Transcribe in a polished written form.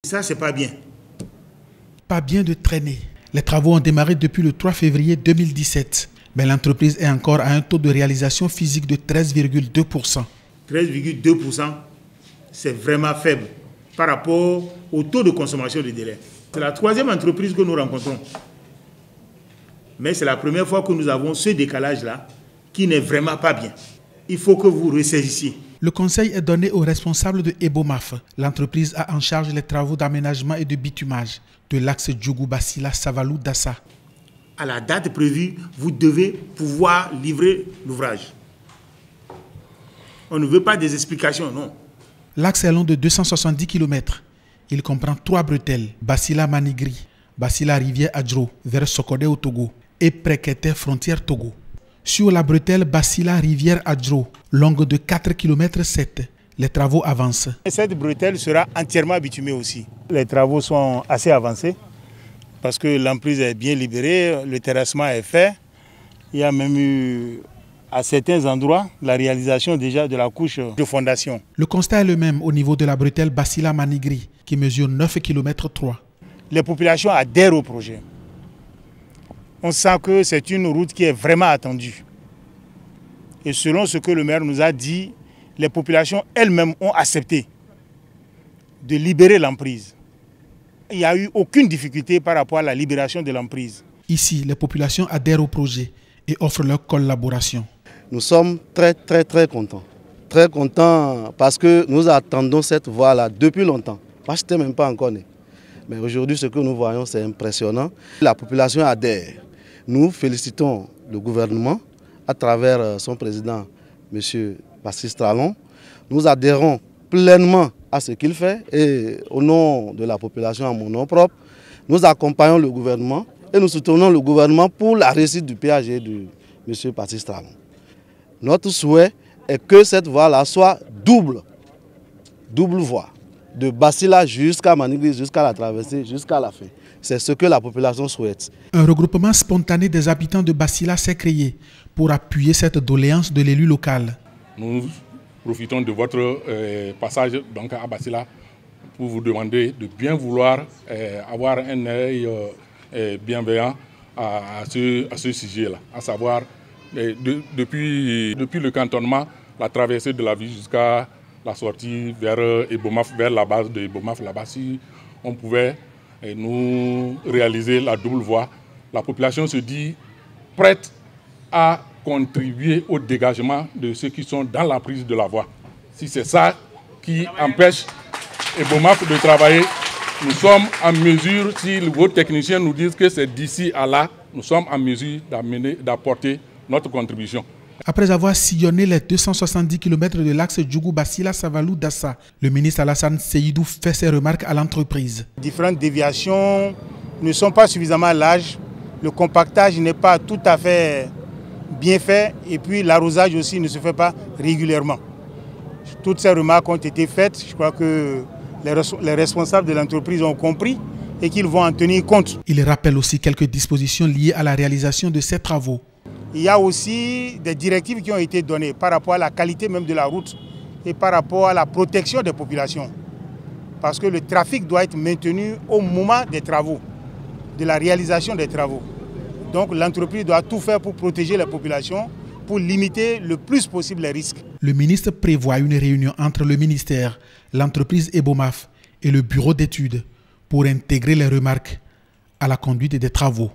Ça, c'est pas bien. Pas bien de traîner. Les travaux ont démarré depuis le 3 février 2017, mais l'entreprise est encore à un taux de réalisation physique de 13,2%. 13,2%, c'est vraiment faible par rapport au taux de consommation de délai. C'est la troisième entreprise que nous rencontrons. Mais c'est la première fois que nous avons ce décalage-là qui n'est vraiment pas bien. Il faut que vous ressaisissiez. Le conseil est donné aux responsables de Ebomaf. L'entreprise a en charge les travaux d'aménagement et de bitumage de l'axe Djougou-Bassila-Savalou-Dassa. À la date prévue, vous devez pouvoir livrer l'ouvrage. On ne veut pas des explications, non. L'axe est long de 270 km. Il comprend 3 bretelles, Bassila-Manigri, Bassila-Rivière-Adjro, vers Sokodé au Togo et Prékété frontière Togo. Sur la bretelle Bassila-Rivière-Adjro, longue de 4 km 7, les travaux avancent. Cette bretelle sera entièrement bitumée aussi. Les travaux sont assez avancés parce que l'emprise est bien libérée, le terrassement est fait. Il y a même eu à certains endroits la réalisation déjà de la couche de fondation. Le constat est le même au niveau de la bretelle Bassila-Manigri qui mesure 9 km 3. Les populations adhèrent au projet. On sent que c'est une route qui est vraiment attendue. Et selon ce que le maire nous a dit, les populations elles-mêmes ont accepté de libérer l'emprise. Il n'y a eu aucune difficulté par rapport à la libération de l'emprise. Ici, les populations adhèrent au projet et offrent leur collaboration. Nous sommes très contents. Très contents parce que nous attendons cette voie-là depuis longtemps. Moi, je n'étais même pas encore né. Mais aujourd'hui, ce que nous voyons, c'est impressionnant. La population adhère. Nous félicitons le gouvernement à travers son président, M. Patrice Talon. Nous adhérons pleinement à ce qu'il fait et au nom de la population, à mon nom propre, nous accompagnons le gouvernement et nous soutenons le gouvernement pour la réussite du PAG de M. Patrice Talon. Notre souhait est que cette voie-là soit double voie, de Bassila jusqu'à Manigri, jusqu'à la traversée, jusqu'à la fin. C'est ce que la population souhaite. Un regroupement spontané des habitants de Bassila s'est créé pour appuyer cette doléance de l'élu local. Nous profitons de votre passage donc à Bassila pour vous demander de bien vouloir avoir un œil bienveillant à ce sujet-là, à savoir depuis le cantonnement, la traversée de la ville jusqu'à la sortie vers Ebomaf, vers la base de Ebomaf, là-bas, si on pouvait nous réaliser la double voie. La population se dit prête à contribuer au dégagement de ceux qui sont dans la prise de la voie. Si c'est ça qui empêche Ebomaf de travailler, nous sommes en mesure, si vos techniciens nous disent que c'est d'ici à là, nous sommes en mesure d'apporter notre contribution. Après avoir sillonné les 270 km de l'axe Djougou-Bassila-Savalou-Dassa, le ministre Alassane Seydou fait ses remarques à l'entreprise. Différentes déviations ne sont pas suffisamment larges, le compactage n'est pas tout à fait bien fait et puis l'arrosage aussi ne se fait pas régulièrement. Toutes ces remarques ont été faites, je crois que les responsables de l'entreprise ont compris et qu'ils vont en tenir compte. Il rappelle aussi quelques dispositions liées à la réalisation de ces travaux. Il y a aussi des directives qui ont été données par rapport à la qualité même de la route et par rapport à la protection des populations. Parce que le trafic doit être maintenu au moment des travaux, de la réalisation des travaux. Donc l'entreprise doit tout faire pour protéger les populations, pour limiter le plus possible les risques. Le ministre prévoit une réunion entre le ministère, l'entreprise Ebomaf et le bureau d'études pour intégrer les remarques à la conduite des travaux.